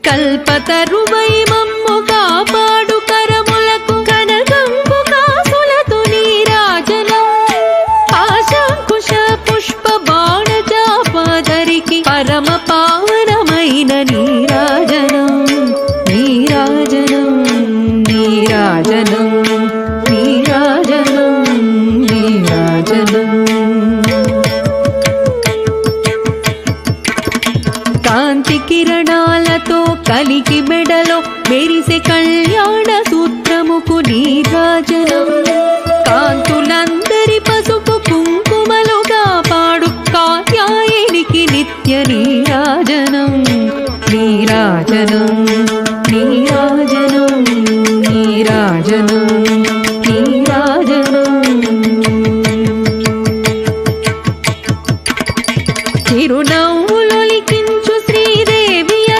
కల్పతరువై మమ్ము కాపాడు కరములకు కనకంపు కాసులతో నీరాజనం ఆశంకుశ పుష్ప బాణ జాపాదరికి పరమ పావనమైన నీరాజనం నీరాజనం నీరాజనం నీరాజనం నీరాజనం కాంతి కిరణాలతో కలికి మెడలో మెరిసే కళ్యాణ సూత్రముకు నీరాజనం కాంతులందరి పసుపు కుంకుమలు కాపాడు కాత్యాయనికి నిత్య నీరాజనం నీరాజనం